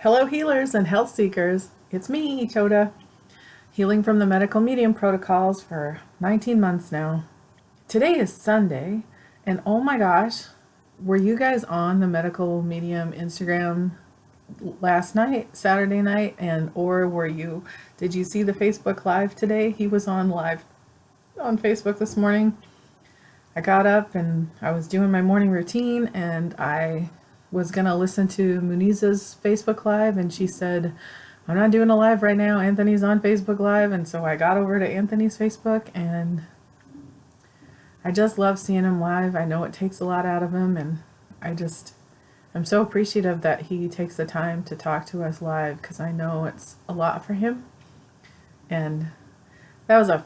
Hello, healers and health seekers. It's me, Toda, healing from the medical medium protocols for 19 months now. Today is Sunday, and oh my gosh, were you guys on the medical medium Instagram last night, Saturday night, did you see the Facebook Live today? He was on live on Facebook this morning. I got up and I was doing my morning routine, and I was gonna listen to Muniza's Facebook Live, and she said, I'm not doing a live right now, Anthony's on Facebook Live. And so I got over to Anthony's Facebook, and I just love seeing him live. I know it takes a lot out of him, and I'm so appreciative that he takes the time to talk to us live, because I know it's a lot for him. And that was a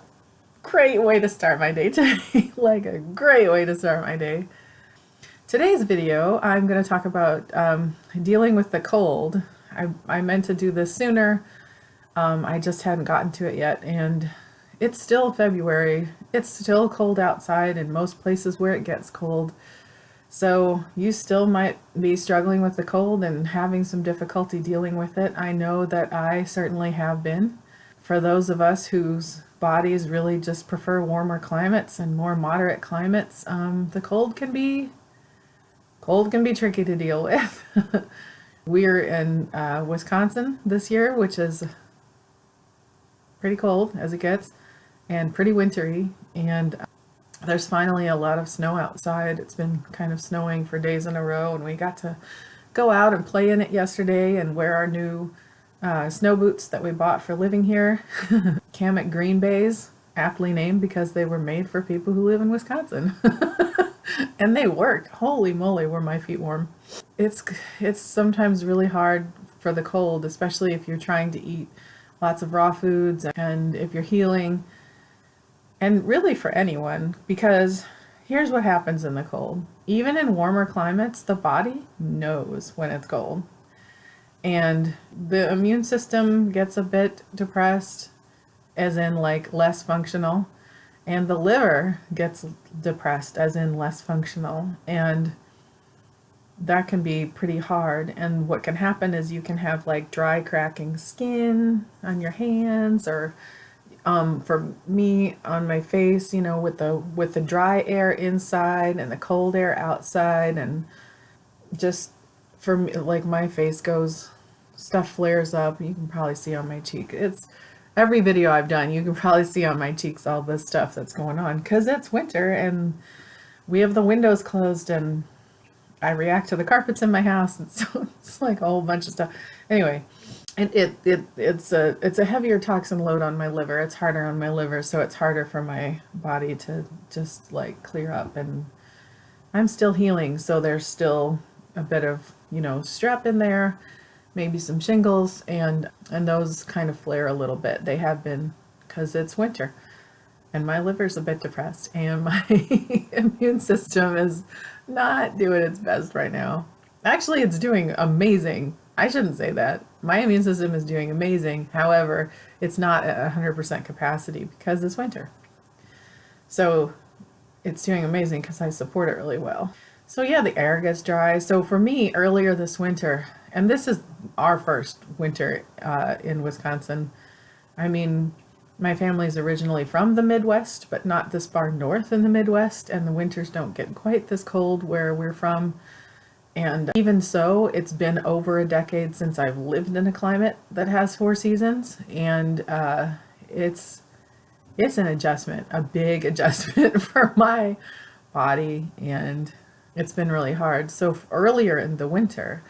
great way to start my day today. Like a great way to start my day. Today's video, I'm going to talk about dealing with the cold. I meant to do this sooner. I just hadn't gotten to it yet, and it's still February. It's still cold outside in most places where it gets cold. So you still might be struggling with the cold and having some difficulty dealing with it. I know that I certainly have been. For those of us whose bodies really just prefer warmer climates and more moderate climates, the cold can be tricky to deal with. We're in Wisconsin this year, which is pretty cold as it gets and pretty wintry, and there's finally a lot of snow outside. It's been kind of snowing for days in a row, and we got to go out and play in it yesterday and wear our new snow boots that we bought for living here. Kamek Green Bays, aptly named because they were made for people who live in Wisconsin. And they worked. Holy moly, were my feet warm. It's sometimes really hard for the cold, especially if you're trying to eat lots of raw foods and if you're healing, and really for anyone, because here's what happens in the cold. Even in warmer climates, the body knows when it's cold, and the immune system gets a bit depressed, as in like less functional. And the liver gets depressed, as in less functional, and that can be pretty hard. And what can happen is you can have like dry, cracking skin on your hands, or for me on my face, with the dry air inside and the cold air outside, and just for me, like my face stuff flares up. You can probably see on my cheek. It's every video I've done, you can probably see on my cheeks all this stuff that's going on, because it's winter and we have the windows closed, and I react to the carpets in my house, and so it's like a whole bunch of stuff. Anyway, and it's a heavier toxin load on my liver. It's harder on my liver, so it's harder for my body to just like clear up. And I'm still healing, so there's still a bit of strep in there, maybe some shingles, and those kind of flare a little bit. They have been, because it's winter and my liver's a bit depressed, and my immune system is not doing its best right now. Actually, it's doing amazing. I shouldn't say that. My immune system is doing amazing. However, it's not at 100% capacity because it's winter. So it's doing amazing because I support it really well. So yeah, the air gets dry. So for me, earlier this winter, and this is our first winter in Wisconsin. I mean, my family's originally from the Midwest, but not this far north in the Midwest, and the winters don't get quite this cold where we're from. And even so, it's been over a decade since I've lived in a climate that has 4 seasons, and it's an adjustment, a big adjustment for my body, and it's been really hard. So earlier in the winter,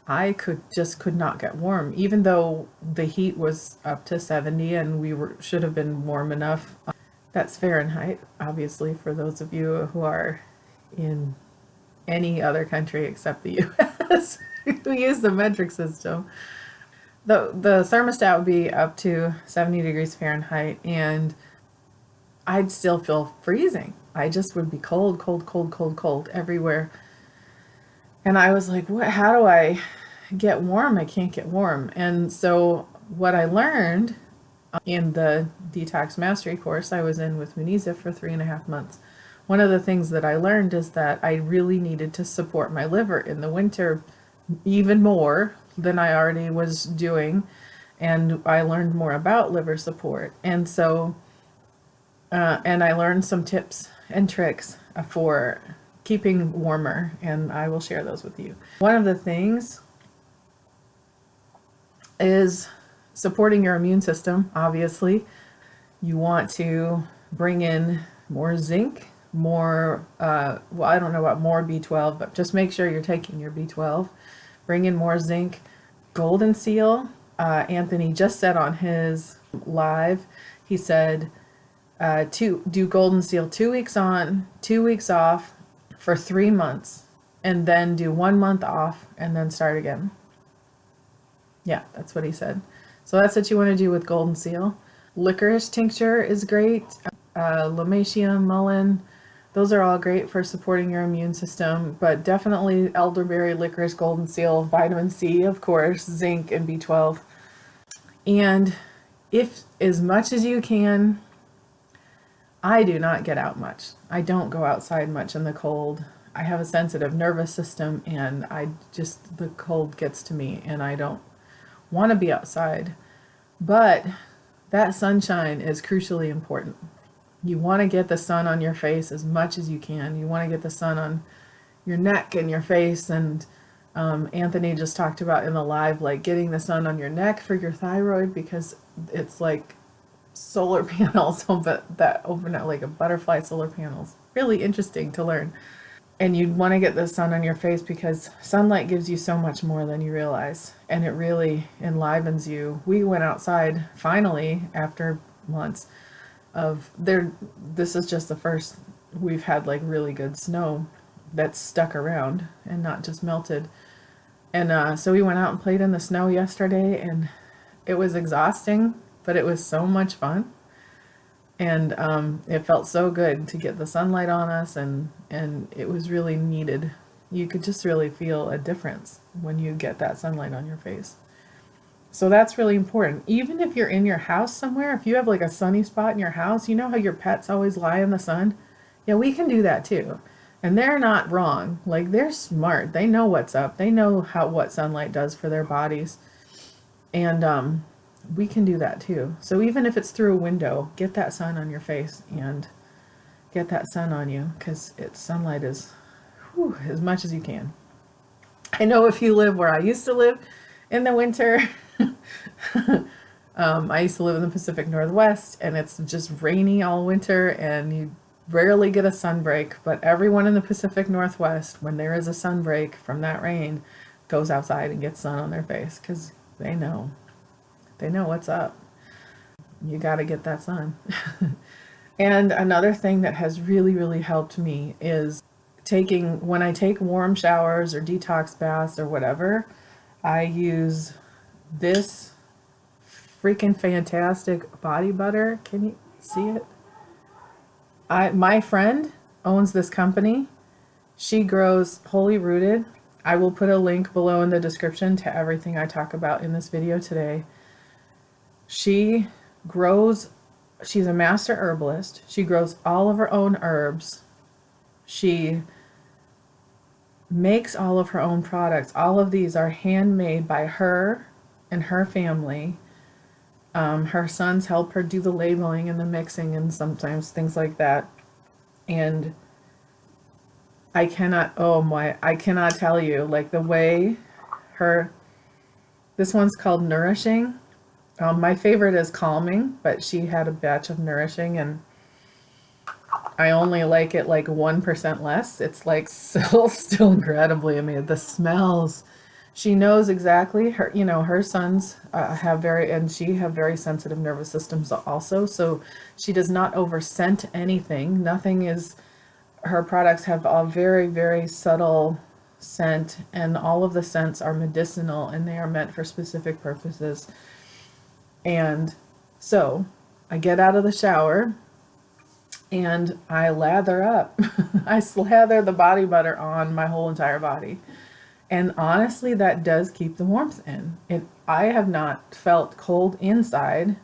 I could not get warm, even though the heat was up to 70 and should have been warm enough. That's Fahrenheit, obviously, for those of you who are in any other country except the US who use the metric system. The thermostat would be up to 70 degrees Fahrenheit, and I'd still feel freezing. I just would be cold, cold, cold, cold, cold everywhere. And I was like, what? How do I get warm? I can't get warm. And so what I learned in the Detox Mastery course I was in with Muniza for 3.5 months, one of the things that I learned is that I really needed to support my liver in the winter even more, than I already was doing. And I learned more about liver support. And so, and I learned some tips and tricks for keeping warmer, and I will share those with you. One of the things is supporting your immune system. Obviously, you want to bring in more zinc, more, well, I don't know about more B12, but just make sure you're taking your B12. Bring in more zinc. Golden Seal, Anthony just said on his live, he said, to do Golden Seal 2 weeks on, 2 weeks off for 3 months, and then do 1 month off and then start again. Yeah, that's what he said. So that's what you want to do with Golden Seal. Licorice tincture is great. Lomatium, mullein, those are all great for supporting your immune system, but definitely elderberry, licorice, Golden Seal, vitamin C, of course, zinc, and B12. And if as much as you can, I do not get out much. I don't go outside much in the cold. I have a sensitive nervous system, and the cold gets to me, and I don't want to be outside. But that sunshine is crucially important. You want to get the sun on your face as much as you can. You want to get the sun on your neck and your face. And Anthony just talked about in the live, like getting the sun on your neck for your thyroid, because it's like solar panels, but that open out like a butterfly solar panels. Really interesting to learn. And you'd want to get the sun on your face because sunlight gives you so much more than you realize. And it really enlivens you. We went outside finally after months of this is just the first we've had like really good snow that's stuck around and not just melted. And so we went out and played in the snow yesterday, and it was exhausting, but it was so much fun. And it felt so good to get the sunlight on us, and it was really needed. You could just really feel a difference when you get that sunlight on your face. So that's really important. Even if you're in your house somewhere, if you have like a sunny spot in your house, you know how your pets always lie in the sun? Yeah, we can do that too. And they're not wrong. Like, they're smart. They know what's up. They know what sunlight does for their bodies. And we can do that too. So even if it's through a window, get that sun on your face and get that sun on you, because sunlight is as much as you can. I know if you live where I used to live in the winter, I used to live in the Pacific Northwest, and it's just rainy all winter, and you rarely get a sun break. But everyone in the Pacific Northwest, when there is a sun break from that rain, goes outside and gets sun on their face, because they know what's up. You got to get that sun. And another thing that has really, really helped me is when I take warm showers or detox baths or whatever, I use this freaking fantastic body butter. Can you see it? My friend owns this company. She grows Wholly Rooted. I will put a link below in the description to everything I talk about in this video today. She's a master herbalist. She grows all of her own herbs. She makes all of her own products. All of these are handmade by her and her family. Her sons help her do the labeling and the mixing and sometimes things like that. And I cannot tell you, like, the way this one's called Nourishing. My favorite is Calming, but she had a batch of Nourishing, and I only like it like 1% less. It's like still incredibly amazing. The smells, she knows exactly her sons she have very sensitive nervous systems also. So she does not over scent anything. Her products have a very, very subtle scent, and all of the scents are medicinal, and they are meant for specific purposes. And so I get out of the shower and I lather up. I slather the body butter on my whole entire body. And honestly, that does keep the warmth in. I have not felt cold inside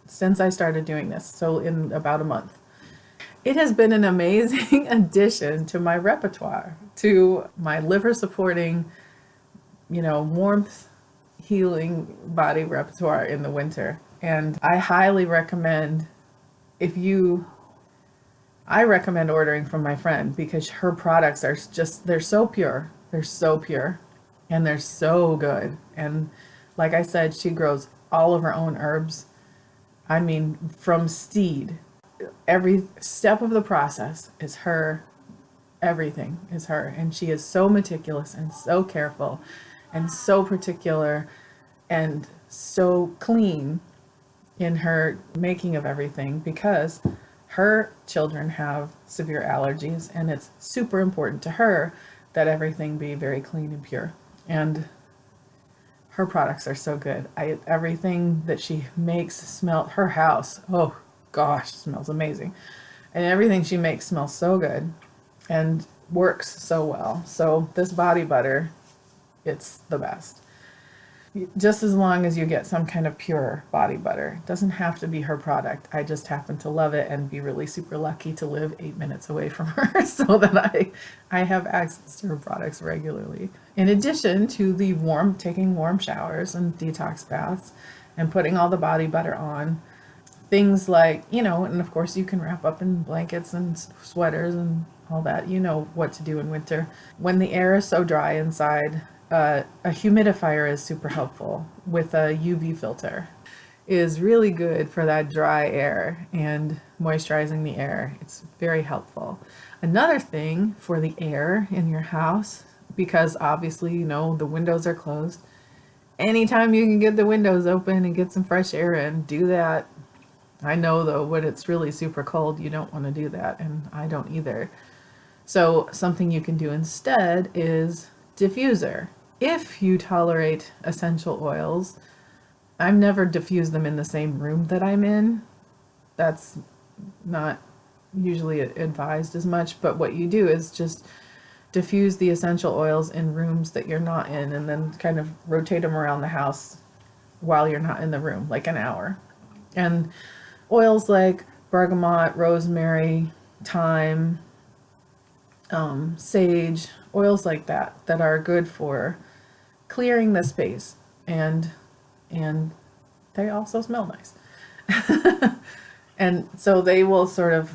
since I started doing this, so in about a month. It has been an amazing addition to my repertoire, to my liver supporting warmth, healing body repertoire in the winter. And I highly recommend if you I recommend ordering from my friend because her products are just, they're so pure. They're so pure and they're so good. And like I said, she grows all of her own herbs. I mean, from seed, every step of the process is her. Everything is her. And she is so meticulous and so careful and so particular and so clean in her making of everything because her children have severe allergies and it's super important to her that everything be very clean and pure. And her products are so good. Everything that she makes her house, oh gosh, smells amazing. And everything she makes smells so good and works so well. So this body butter, it's the best. Just as long as you get some kind of pure body butter. It doesn't have to be her product. I just happen to love it and be really super lucky to live 8 minutes away from her so that I have access to her products regularly. In addition to the taking warm showers and detox baths and putting all the body butter on, things like, and of course you can wrap up in blankets and sweaters and all that. You know what to do in winter. When the air is so dry inside, a humidifier is super helpful with a UV filter. Is really good for that dry air and moisturizing the air. It's very helpful. Another thing for the air in your house, because obviously, the windows are closed. Anytime you can get the windows open and get some fresh air in, do that. I know though, when it's really super cold, you don't want to do that, and I don't either. So something you can do instead is diffuser. If you tolerate essential oils, I've never diffused them in the same room that I'm in. That's not usually advised as much, but what you do is just diffuse the essential oils in rooms that you're not in and then kind of rotate them around the house while you're not in the room, like an hour. And oils like bergamot, rosemary, thyme, sage, oils like that are good for clearing the space, and they also smell nice. And so they will sort of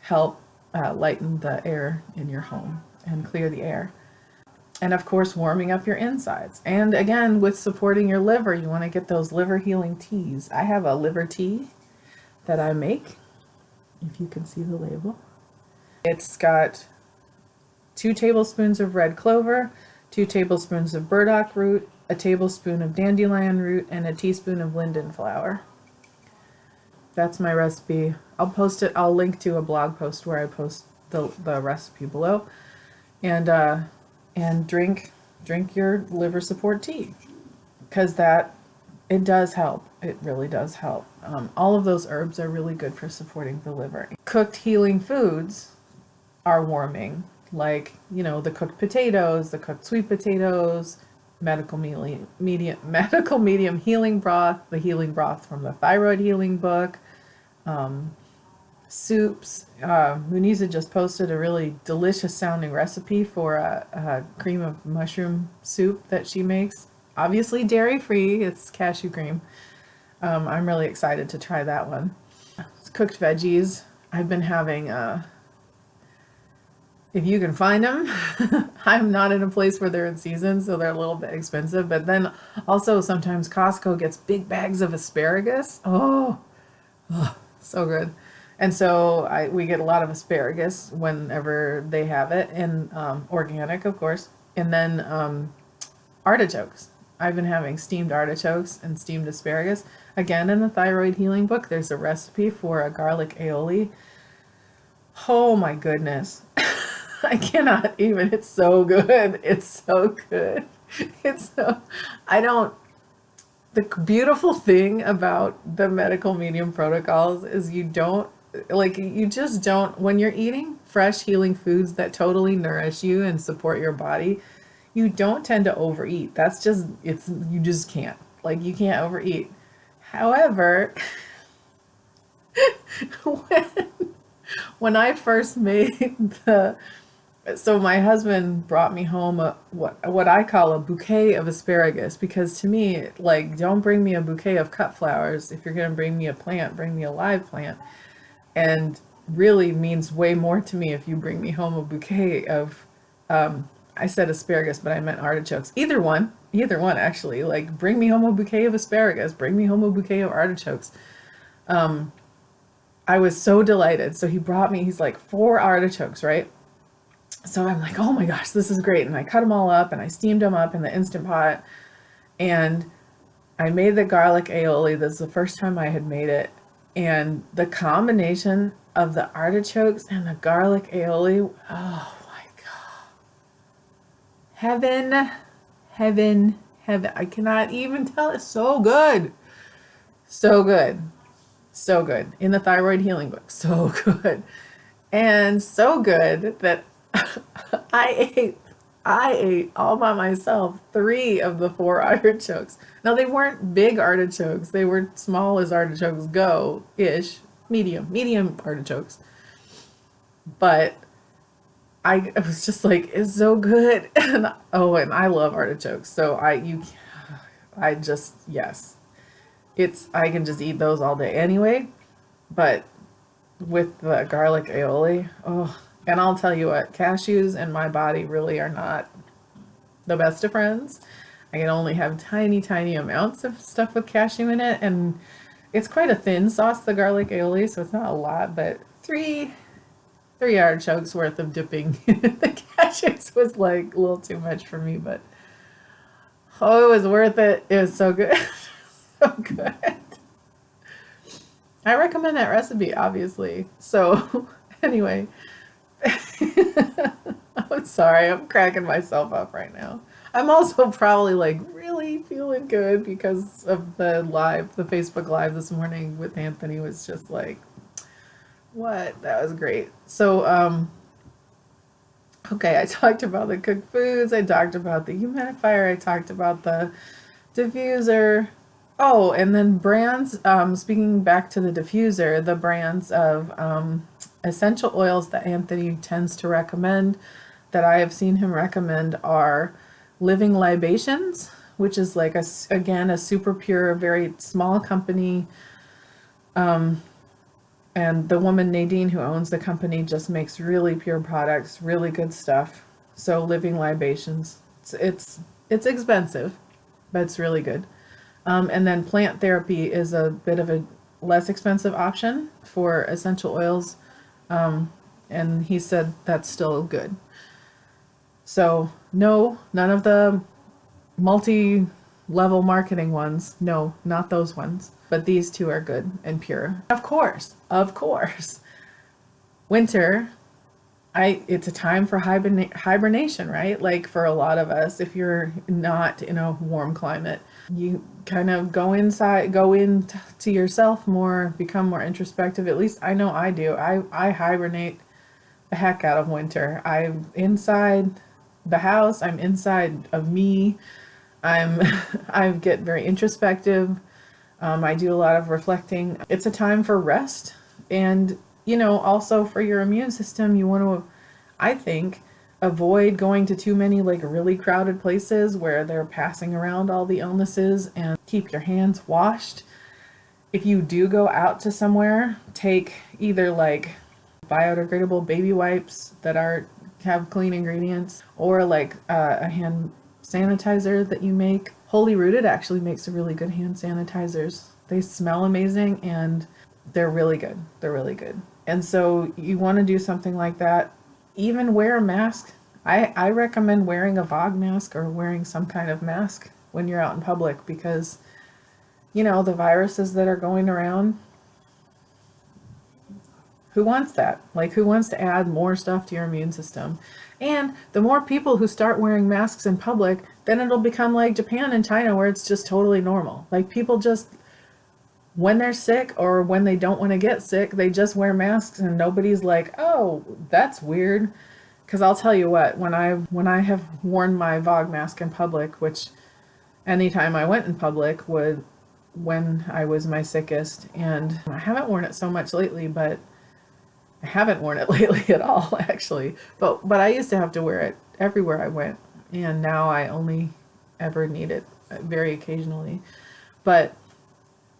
help lighten the air in your home and clear the air. And of course, warming up your insides. And again, with supporting your liver, you want to get those liver healing teas. I have a liver tea that I make, if you can see the label. It's got 2 tablespoons of red clover, 2 tablespoons of burdock root, a tablespoon of dandelion root, and a teaspoon of linden flower. That's my recipe. I'll link to a blog post where I post the recipe below. And drink your liver support tea, because it does help. It really does help. All of those herbs are really good for supporting the liver. Cooked healing foods are warming, like, the cooked potatoes, the cooked sweet potatoes, medical medium healing broth, the healing broth from the thyroid healing book, soups. Muniza just posted a really delicious sounding recipe for a cream of mushroom soup that she makes. Obviously dairy free, it's cashew cream. I'm really excited to try that one. Cooked veggies. I've been having if you can find them. I'm not in a place where they're in season, so they're a little bit expensive. But then also sometimes Costco gets big bags of asparagus. Oh, so good. And so we get a lot of asparagus whenever they have it, and organic, of course. And then artichokes. I've been having steamed artichokes and steamed asparagus. Again, in the thyroid healing book, there's a recipe for a garlic aioli. Oh my goodness. I cannot even. It's so good. It's so good. The beautiful thing about the medical medium protocols is you just don't, when you're eating fresh healing foods that totally nourish you and support your body, you don't tend to overeat. You just can't. You can't overeat. However, when I first made So my husband brought me home what I call a bouquet of asparagus, because to me, like, don't bring me a bouquet of cut flowers. If you're going to bring me a plant, bring me a live plant. And really means way more to me if you bring me home a bouquet of, I said asparagus, but I meant artichokes. Either one actually. Like, bring me home a bouquet of asparagus, bring me home a bouquet of artichokes. I was so delighted. So he brought me, he's like, 4 artichokes, right? So I'm like, oh my gosh, this is great. And I cut them all up and I steamed them up in the Instant Pot. And I made the garlic aioli. This is the first time I had made it. And the combination of the artichokes and the garlic aioli, oh my God. Heaven, heaven, heaven. I cannot even tell. It's so good. So good. So good. In the thyroid healing book. So good. And so good that I ate all by myself 3 of the 4 artichokes. Now they weren't big artichokes. They were small as artichokes go-ish, medium artichokes. But I was just like, it's so good. And I love artichokes. So yes. I can just eat those all day anyway. But with the garlic aioli, oh, and I'll tell you what, cashews and my body really are not the best of friends. I can only have tiny, tiny amounts of stuff with cashew in it, and it's quite a thin sauce, the garlic aioli, so it's not a lot, but three artichokes worth of dipping the cashews was like a little too much for me, but oh, it was worth it. It was so good. So good. I recommend that recipe, obviously. So anyway, I'm sorry, I'm cracking myself up right now. I'm also probably like really feeling good because of the Facebook Live this morning with Anthony was just like, what? That was great. So, okay, I talked about the cooked foods, I talked about the humidifier, I talked about the diffuser. Oh, and then brands, speaking back to the diffuser, the brands of essential oils that Anthony tends to recommend, that I have seen him recommend, are Living Libations, which is like, again, a super pure, very small company. And the woman Nadine who owns the company just makes really pure products, really good stuff. So Living Libations, it's expensive, but it's really good. And then Plant Therapy is a bit of a less expensive option for essential oils. And he said that's still good. So no, none of the multi-level marketing ones. No, not those ones. But these 2 are good and pure. Of course. Winter, it's a time for hibernation, right? Like for a lot of us, if you're not in a warm climate, you kind of go inside, go into yourself more, become more introspective. At least I know I do. I hibernate the heck out of winter. I'm inside the house. I'm inside of me. I get very introspective. I do a lot of reflecting. It's a time for rest, and also for your immune system. You want to, I think, avoid going to too many like really crowded places where they're passing around all the illnesses, and keep your hands washed. If you do go out to somewhere, take either like biodegradable baby wipes that have clean ingredients, or like a hand sanitizer that you make. Wholly Rooted actually makes a really good hand sanitizers. They smell amazing and they're really good. And so you want to do something like that. Even wear a mask. I recommend wearing a VOG mask or wearing some kind of mask when you're out in public, because the viruses that are going around, who wants that? Like, who wants to add more stuff to your immune system? And the more people who start wearing masks in public, then it'll become like Japan and China, where it's just totally normal. Like, people just, when they're sick or when they don't want to get sick, they just wear masks, and nobody's like, oh, that's weird. Because I'll tell you what, when I have worn my VOG mask in public, which anytime I went in public would, when I was my sickest, and I haven't worn it so much lately, but I haven't worn it lately at all, actually. But I used to have to wear it everywhere I went, and now I only ever need it very occasionally. But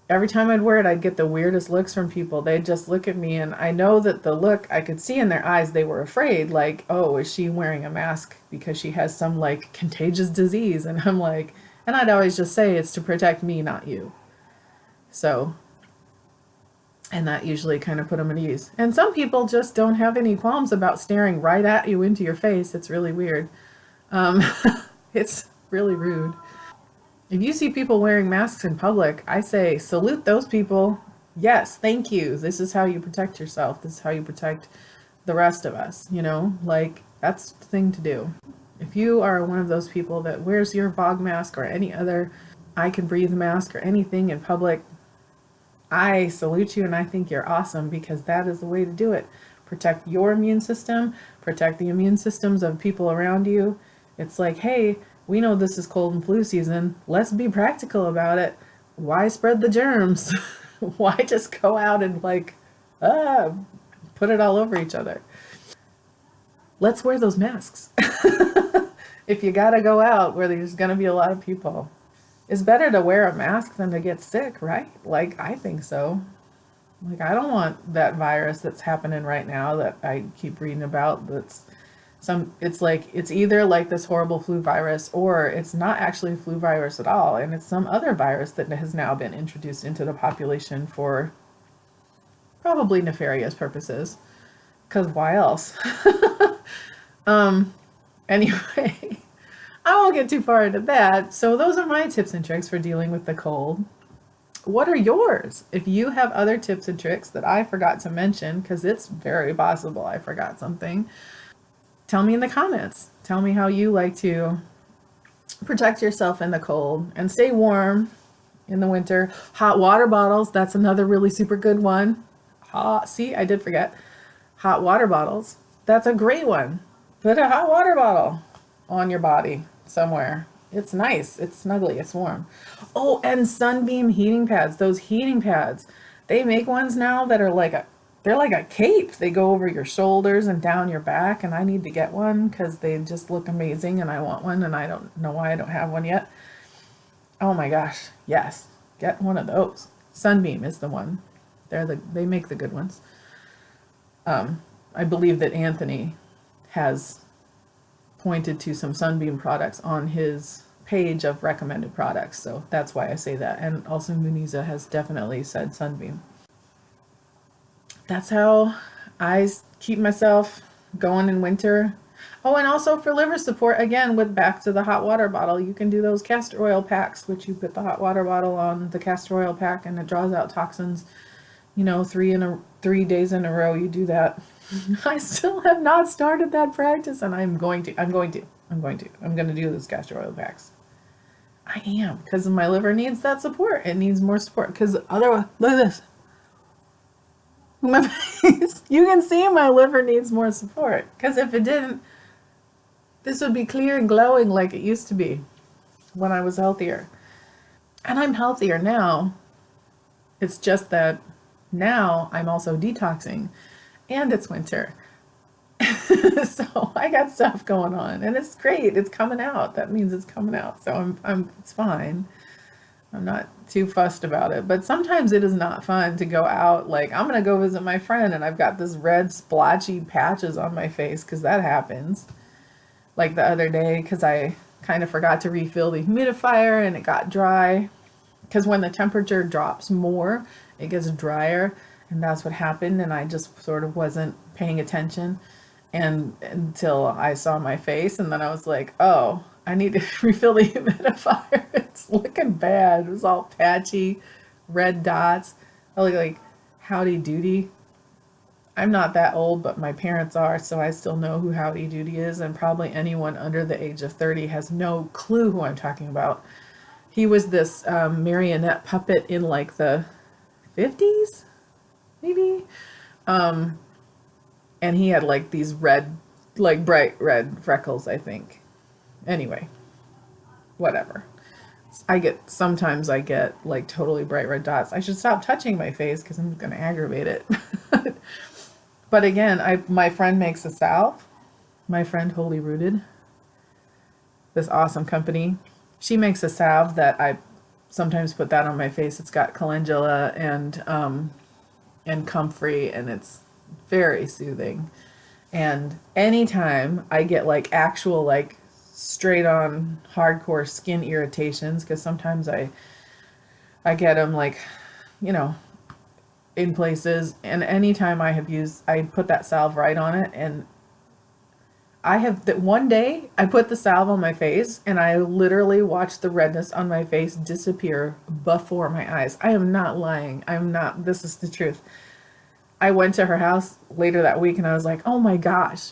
every time I'd wear it, I'd get the weirdest looks from people. They'd just look at me, and I know that the look, I could see in their eyes, they were afraid, like, oh, is she wearing a mask because she has some like contagious disease? And I'm like, and I'd always just say it's to protect me, not you. So, and that usually kind of put them at ease. And some people just don't have any qualms about staring right at you into your face. It's really weird. Um, it's really rude. If you see people wearing masks in public, I say salute those people. Yes, thank you. This is how you protect yourself. This is how you protect the rest of us, you know? Like, that's the thing to do. If you are one of those people that wears your VOG mask or any other I Can Breathe mask or anything in public, I salute you and I think you're awesome, because that is the way to do it. Protect your immune system, protect the immune systems of people around you. It's like, hey, we know this is cold and flu season. Let's be practical about it. Why spread the germs? Why just go out and like, ah, put it all over each other? Let's wear those masks. If you gotta go out where there's gonna be a lot of people, it's better to wear a mask than to get sick, right? Like, I think so. Like, I don't want that virus that's happening right now that I keep reading about. It's like, it's either like this horrible flu virus, or it's not actually a flu virus at all. And it's some other virus that has now been introduced into the population for probably nefarious purposes. Because why else? Anyway, I won't get too far into that. So those are my tips and tricks for dealing with the cold. What are yours? If you have other tips and tricks that I forgot to mention, because it's very possible I forgot something, tell me in the comments. Tell me how you like to protect yourself in the cold and stay warm in the winter. Hot water bottles, that's another really super good one. See, I did forget. Hot water bottles, that's a great one. Put a hot water bottle on your body somewhere. It's nice, it's snuggly, it's warm. Oh, and sunbeam heating pads, those heating pads. They make ones now that are like they're like a cape. They go over your shoulders and down your back, and I need to get one because they just look amazing and I want one, and I don't know why I don't have one yet. Oh my gosh, yes, get one of those. Sunbeam is the one. They make the good ones. I believe that Anthony has pointed to some Sunbeam products on his page of recommended products, so that's why I say that. And also Muniza has definitely said Sunbeam. That's how I keep myself going in winter. Oh, and also for liver support, again, with back to the hot water bottle, you can do those castor oil packs, which you put the hot water bottle on the castor oil pack and it draws out toxins. You know, 3 days in a row, you do that. I still have not started that practice, and I'm going to do those castor oil packs. I am, because my liver needs that support. It needs more support, because otherwise, look at this. My face. You can see my liver needs more support, because if it didn't, this would be clear and glowing like it used to be when I was healthier. And I'm healthier now. It's just that now I'm also detoxing, and it's winter. So I got stuff going on, and it's great. It's coming out. That means it's coming out. So it's fine. I'm not too fussed about it. But sometimes it is not fun to go out. Like, I'm going to go visit my friend, and I've got this red splotchy patches on my face, because that happens. Like the other day, because I kind of forgot to refill the humidifier, and it got dry. Because when the temperature drops more, it gets drier, and that's what happened. And I just sort of wasn't paying attention, and until I saw my face, and then I was like, oh, I need to refill the humidifier. It's looking bad. It was all patchy, red dots. I look like Howdy Doody. I'm not that old, but my parents are, so I still know who Howdy Doody is, and probably anyone under the age of 30 has no clue who I'm talking about. He was this marionette puppet in like the 50s, maybe? And he had like these red, like bright red freckles, I think. Anyway, whatever. Sometimes I get like totally bright red dots. I should stop touching my face because I'm going to aggravate it. But again, my friend makes a salve. My friend Holy Rooted, this awesome company, she makes a salve that I sometimes put that on my face. It's got calendula and comfrey, and it's very soothing. And anytime I get like actual like straight on hardcore skin irritations, because sometimes I get them like, you know, in places, and anytime I put that salve right on it, and I have that one day I put the salve on my face and I literally watched the redness on my face disappear before my eyes. I am not lying. I'm not, this is the truth. I went to her house later that week and I was like, "Oh my gosh,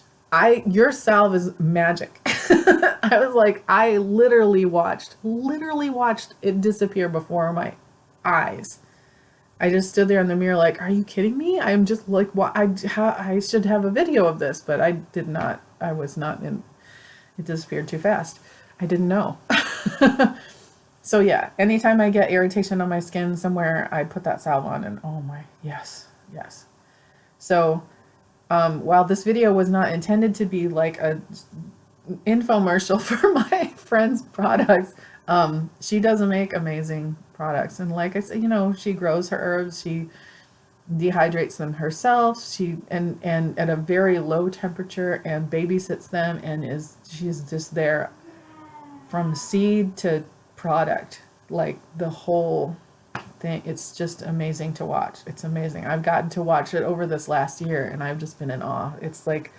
your salve is magic." I was like, I literally watched it disappear before my eyes. I just stood there in the mirror like, "Are you kidding me?" I'm just like, "What? I should have a video of this," but I did not. I was not in. It disappeared too fast. I didn't know. So yeah, anytime I get irritation on my skin somewhere, I put that salve on, and oh my, yes, yes. So while this video was not intended to be like a infomercial for my friend's products, she does make amazing products. And like I said, you know, she grows her herbs, she dehydrates them herself, and at a very low temperature, and babysits them, and she's just there from seed to product, like the whole thing. It's just amazing to watch. It's amazing. I've gotten to watch it over this last year and I've just been in awe. It's like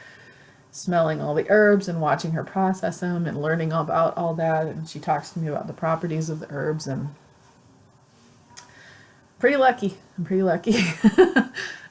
smelling all the herbs and watching her process them and learning about all that, and she talks to me about the properties of the herbs, and pretty lucky. I'm pretty lucky.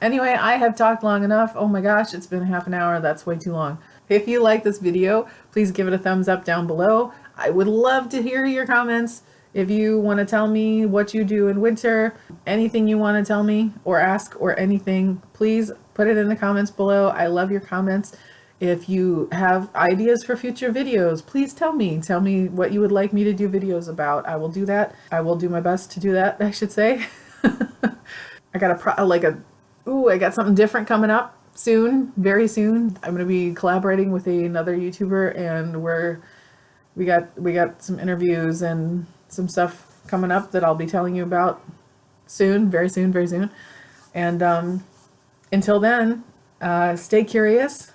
Anyway, I have talked long enough. Oh my gosh, it's been half an hour. That's way too long. If you like this video, please give it a thumbs up down below. I would love to hear your comments. If you want to tell me what you do in winter, anything you want to tell me or ask or anything, please put it in the comments below. I love your comments. If you have ideas for future videos, please tell me. Tell me what you would like me to do videos about. I will do that. I will do my best to do that, I should say. I got I got something different coming up soon, very soon. I'm going to be collaborating with another YouTuber, and we got some interviews and some stuff coming up that I'll be telling you about soon, very soon, very soon. And until then, stay curious,